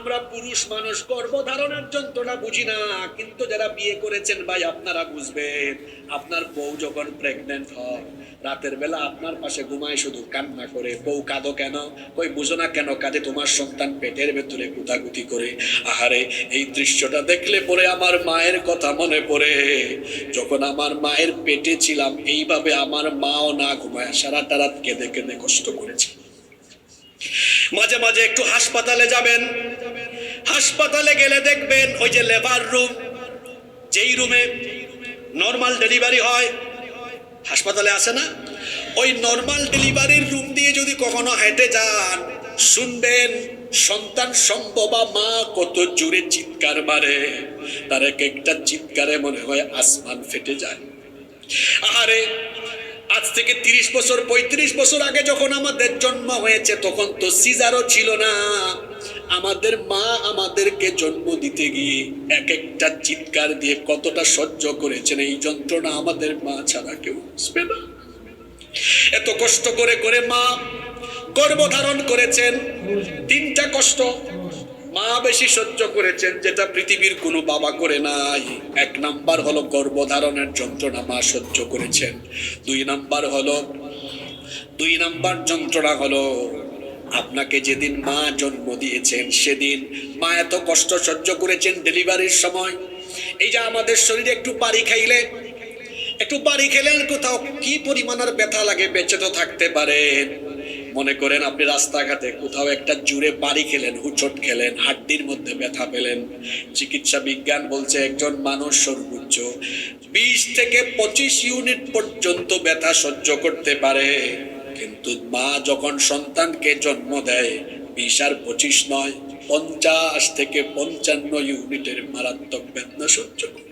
আমরা পুরুষ মানুষ গর্ভধারণের যন্ত্রণা বুঝি না, কিন্তু যারা বিয়ে করেছেন ভাই আপনারা বুঝবেন। আপনার বউ যখন প্রেগনেন্ট হয়, রাতের বেলা আপনার পাশে ঘুমায়, শুধু কান্না করে, বউ কাঁদো কেন? কই বুঝো না কেন কাঁদে? তোমার সন্তান পেটের ভেতরে গুতাগুতি করে। আহারে, এই দৃশ্যটা দেখলে পরে আমার মায়ের কথা মনে পড়ে। যখন আমার মায়ের পেটে ছিলাম, এইভাবে আমার মাও না ঘুমায় সারাটা রাত কেঁদে কেঁদে কষ্ট করেছে। মাঝে মাঝে একটু হাসপাতালে যাবেন, হাসপাতালে গেলে দেখবেন ওই যে লেবার রুম, যেই রুমে নর্মাল ডেলিভারি হয়, হাসপাতালে আছে না? ওই নর্মাল ডেলিভারির রুম দিয়ে যদি কখনো হেঁটে যান, শুনবেন সন্তান সম্ভবা মা কত জোরে চিৎকার মারে। তার এক একটা চিৎকারে মনে হয় আসমান ফেটে যায়। আহারে, আজ থেকে 30 বছর 35 বছর আগে যখন আমাদের জন্ম হয়েছে, তখন তো সিজারও ছিল না। আমাদের মা আমাদেরকে জন্ম দিতে গিয়ে এক একটা চিৎকার দিয়ে কতটা সহ্য করেছেন, এই যন্ত্রণা আমাদের মা ছাড়া কেউ বুঝবে না। এত কষ্ট করে করে মা গর্ভধারণ করেছেন। 3টা কষ্ট মা বেশি সহ্য করেছেন, যেটা পৃথিবীর কোনো বাবা করে নাই। 1 নাম্বার হলো গর্ভধারণের যন্ত্রণা মা সহ্য করেছেন। 2 নাম্বার যন্ত্রণা হলো আপনাকে যেদিন মা জন্ম দিয়েছেন, সেদিন মা এত কষ্ট সহ্য করেছেন ডেলিভারির সময়। এই যে আমাদের শরীরে একটু পানি খেলেন কোথাও কি পরিমাণের ব্যথা লাগে, বেঁচে তো থাকতে পারেন। মনে করেন আপনি রাস্তাঘাটে কোথাও একটা জুড়ে বাড়ি খেলেন, হুচট খেলেন, হাড্ডির মধ্যে ব্যথা পেলেন। চিকিৎসা বিজ্ঞান বলছে একজন মানুষ সর্বোচ্চ 20 থেকে 25 ইউনিট পর্যন্ত ব্যথা সহ্য করতে পারে। কিন্তু মা যখন সন্তানকে জন্ম দেয়, 20 আর 25 নয়, 50 থেকে 55 ইউনিটের মারাত্মক বেদনা সহ্য করে।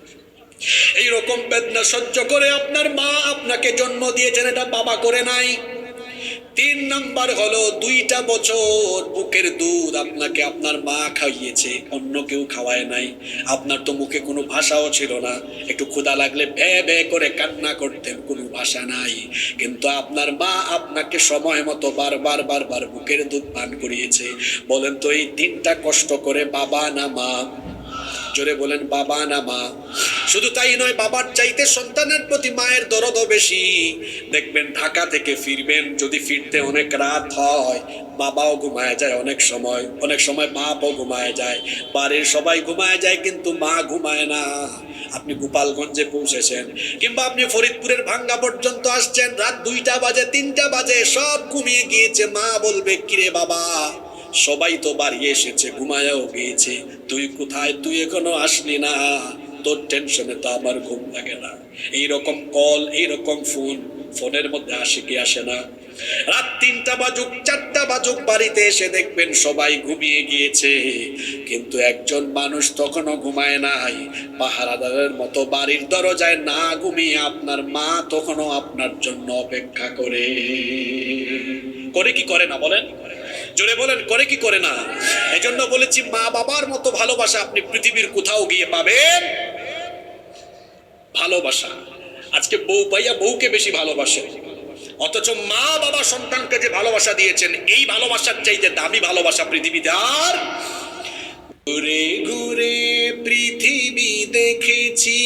এইরকম বেদনা সহ্য করে আপনার মা আপনাকে জন্ম দিয়েছেন, এটা বাবা করে নাই। 3 নাম্বার হলো 2টা বছর বুকের দুধ আপনাকে আপনার মা খাইয়েছে, অন্য কেউ খাওয়ায় নাই। আপনার তো মুখে কোনো ভাষাও ছিল না, একটু ক্ষুধা লাগলে ভে ভে করে কান্না করতেন, কোনো ভাষা নাই। কিন্তু আপনার মা আপনাকে সময় মতো বারবার বুকের দুধ পান করিয়েছে। বলেন তো এই 3টা কষ্ট করে বাবা না মা? জোরে বলেন, বাবা না মা? শুধু তাই নয়, বাবার চাইতে সন্তানের প্রতি মায়ের দরদও বেশি। দেখবেন ঢাকা থেকে ফিরবেন, যদি ফিরতে অনেক রাত হয়, বাবাও ঘুমায় যায়, অনেক সময় বাপও ঘুমায় যায়, বাড়ির সবাই ঘুমায় যায়, কিন্তু মা ঘুমায় না। আপনি গোপালগঞ্জে পৌঁছেছেন, কিংবা আপনি ফরিদপুরের ভাঙ্গা পর্যন্ত আসছেন, রাত 2টা বাজে 3টা বাজে, সব ঘুমিয়ে গিয়েছে। মা বলবে, কিরে বাবা, সবাই তো বাড়ি এসেছে, ঘুমায়াও গিয়েছে, তুই কোথায়? তুই এখনো আসলি না, তোর টেনশনে তো আমার ঘুম লাগে না। এইরকম কল, এইরকম ফোনের মধ্যে আসে কি আসে না? রাত 3টা বাজুক 4টা বাজুক, বাড়িতে এসে দেখবেন সবাই ঘুমিয়ে গিয়েছে, কিন্তু একজন মানুষ তখনও ঘুমায় নাই। পাহারাদারের মতো বাড়ির দরজায় না ঘুমিয়ে আপনার মা তখনও আপনার জন্য অপেক্ষা করে। করে কি করে না বলেন? জোরে বলেন, করে কি করে না? এজন্য বলেছি, মা বাবার মতো ভালোবাসা আপনি পৃথিবীর কোথাও গিয়ে পাবেন? ভালোবাসা আজকে বউ পাইয়া বউকে বেশি ভালোবাসে, অথচ মা বাবা সন্তানকে যে ভালোবাসা দিয়েছেন, এই ভালোবাসার চাইতে দামি ভালোবাসা পৃথিবীতে আর। ঘুরে ঘুরে পৃথিবী দেখেছি,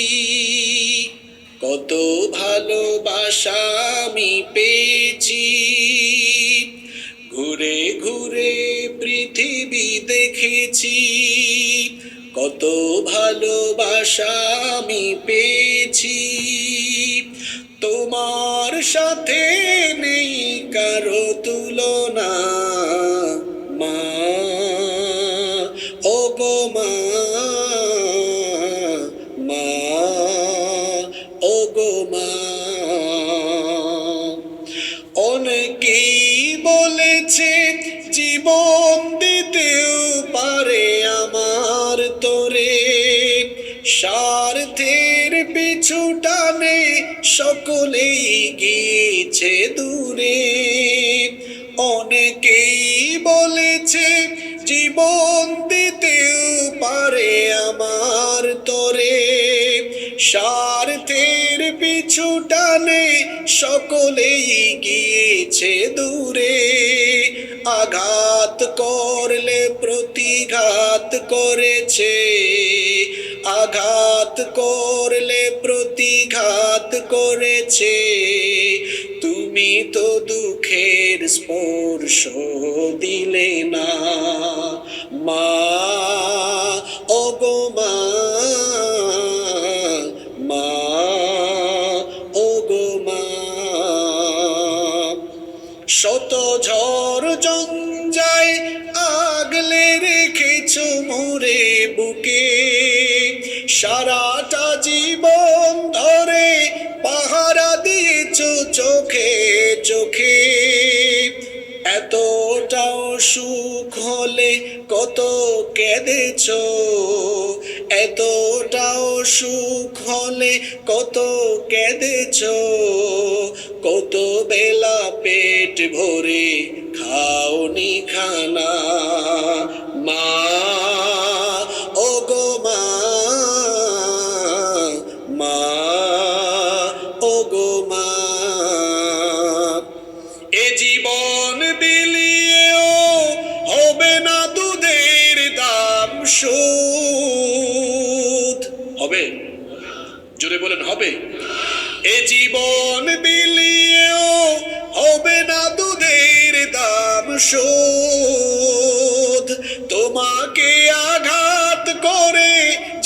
কত ভালোবাসা আমি পেয়েছি। ঘুরে ঘুরে পৃথিবী দেখেছি, কত ভালোবাসা আমি পেয়েছি। তোমার সাথে নেই কারো তুলনা, মা ও গো মা, মা ও গো মা। অনেকেই বলেছে জীবন দিতেও পারে আমার তোরে, স্বার্থের পিছু টানে সকলেই গিয়েছে দূরে। অনেকেই বলেছে জীবন দিতেও পারে আমার তোরে, স্বার্থের পিছু টানে সকলেই গিয়েছে দূরে। আঘাত করলে প্রতিঘাত আঘাত করেছে, আঘাত করলে প্রতিঘাত করেছে, তুমি তো দুঃখের স্পর্শ দিলে না। মা, ওগো মা, মা, ওগো মা। শত ঝড় জঞ্জায় আগলে রেখেছো মোরে বুকে, সারাটা জীবন ধরে পাহারা দিয়েছো চোখে চোখে। এতটাও সুখ হলে কত কেঁদেছো, এতটাও সুখ হলে কত কেঁদেছো, কত বেলা পেট ভরে খাওনি খানা। মা, ওগো মা, মা, ওগো মা। এ জীবন বিলিয়েও হবে না দুধের দাম শোধ। হবে? জোরে বলেন হবে? এ জীবন বিলিয়েও হবে না দুধের দাম শোধ। তোমাকে আঘাত করে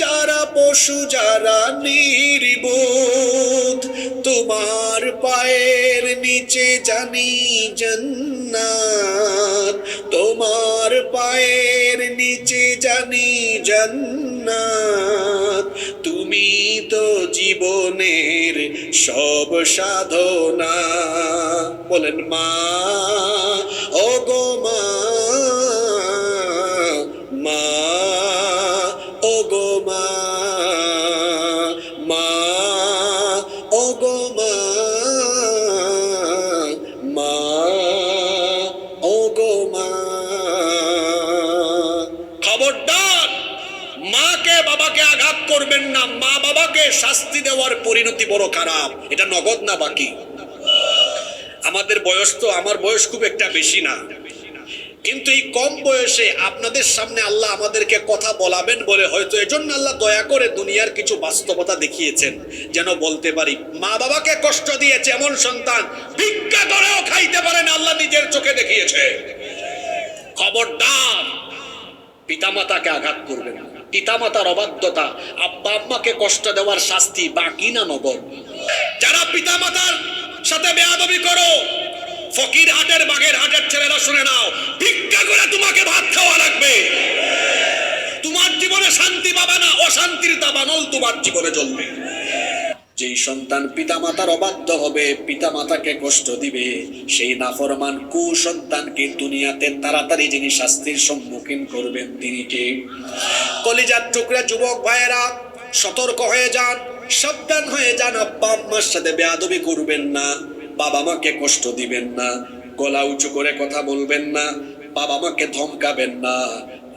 যারা পশু, যারা নির্বোধ, তোমার পায়ের নিচে জানি জান্নাত, তোমার পায়ের নিচে জানি জান্নাত। তুমি তো জীবনের সব সাধনা। বলেন মা, ওগো মা, মা, ওগো মা, মা, ওগো মা, মা, ওগো মা। খবরদার, মাকে বাবাকে আঘাত করবেন না। মা বাবাকে শাস্তি দেওয়ার পরিণতি বড় খারাপ। এটা নগদ না বাকি? আমাদের বয়স তো, আমার বয়স খুব একটা বেশি না, কিন্তু এই কম বয়সে আপনাদের সামনে আল্লাহ আমাদেরকে কথা বলাবেন বলে হয়তো এজন্য আল্লাহ দয়া করে দুনিয়ার কিছু বাস্তবতা দেখিয়েছেন, যেন বলতে পারি মা বাবাকে কষ্ট দিয়েছে এমন সন্তান ভিক্ষা করেও খাইতে পারে না, আল্লাহ নিজের চোখে দেখিয়েছে। খবরদার, পিতামাতাকে আঘাত করবেন না। পিতামাতার অবাধ্যতা, আব্বা আম্মাকে কষ্ট দেওয়ার শাস্তি বাকি না নগদ? যারা পিতামাতার সাথে বেয়াদবি করো, ফকির হাটের বাগের হাটের ছেলেরা শুনে নাও, ভিক্ষা করে তোমাকে ভাত খাওয়া লাগবে। তোমার জীবনে শান্তি পাবে না, অশান্তির দাবানল তোমার জীবনে জ্বলবে। যেই সন্তান পিতামাতার অবাধ্য হবে, পিতামাতাকে কষ্ট দিবে, সেই নাফরমান কুসন্তানকে দুনিয়াতে তাড়াতাড়ি যিনি শাস্তির সম্মুখীন করবেন তিনি কে? কলিজার টুকরা যুবক ভাইয়েরা, সতর্ক হয়ে যান, সাবধান হয়ে যান। আব্বা আম্মার সাথে বেয়াদবি করবেন না, বাবা মাকে কষ্ট দিবেন না, গলা উঁচু করে কথা বলবেন না, বাবা মাকে ধমকাবেন না।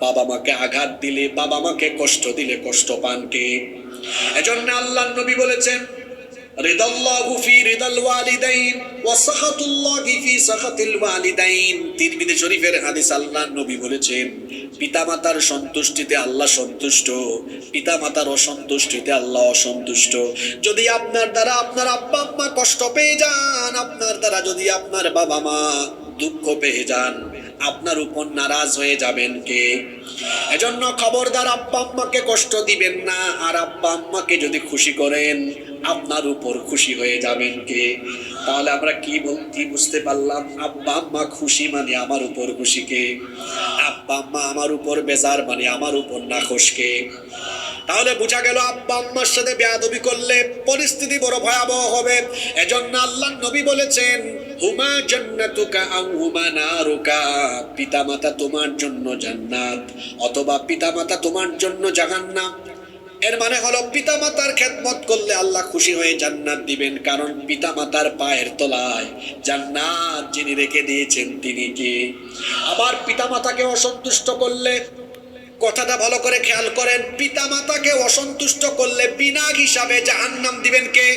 বাবা মাকে আঘাত দিলে, বাবা মাকে কষ্ট দিলে কষ্ট পান কে? এজন্য আল্লাহর নবী বলেছেন, রিদাল্লাহু ফি রিদাল ওয়ালিদাইন ওয়া সাখাতুল্লাহি ফি সাখাতিল ওয়ালিদাইন। তিরমিজি শরীফের হাদিস। আল্লাহর নবী বলেছেন, পিতামাতার সন্তুষ্টিতে আল্লাহ সন্তুষ্ট, পিতামাতার অসন্তুষ্টিতে আল্লাহ অসন্তুষ্ট। যদি আপনার দ্বারা আপনার আব্বা আম্মা কষ্ট পেয়ে যান, আপনার দ্বারা যদি আপনার বাবা মা দুঃখ পেয়ে যান, আপনার উপর নারাজ হয়ে যাবেন কে? এজন্য খবরদার, আব্বা আম্মাকে কষ্ট দিবেন না। আর আব্বা আম্মাকে যদি খুশি করেন, আপনার উপর খুশি হয়ে যাবেন কে? তাহলে আমরা কি বুঝতে পারলাম? আব্বা আম্মা খুশি মানে আমার উপর খুশি কে? আব্বা আম্মা আমার উপর বেজার মানে আমার উপর নাখোশ কে? তাহলে বোঝা গেল আব্বা আম্মার সাথে বেয়াদবি করলে পরিস্থিতি বড় ভয়াবহ হবে। এজন্য আল্লাহর নবী বলেছেন, হুমা জান্নাতুকা আও হুমা নারুকা। পিতামাতা তোমার জন্য জান্নাত অথবা পিতামাতা তোমার জন্য জাহান্নাম। এর মানে হলো পিতামাতার খেদমত করলে আল্লাহ খুশি হয়ে জান্নাত দিবেন, কারণ পিতামাতার পায়ের তলায় জান্নাত যিনি রেখে দিয়েছেন তিনি কে? আবার পিতামাতাকে অসন্তুষ্ট করলে, কথাটা ভালো করে খেয়াল করেন, পিতামাতাকে অসন্তুষ্ট করলে বিনা হিসাবে জাহান্নাম দিবেন কে?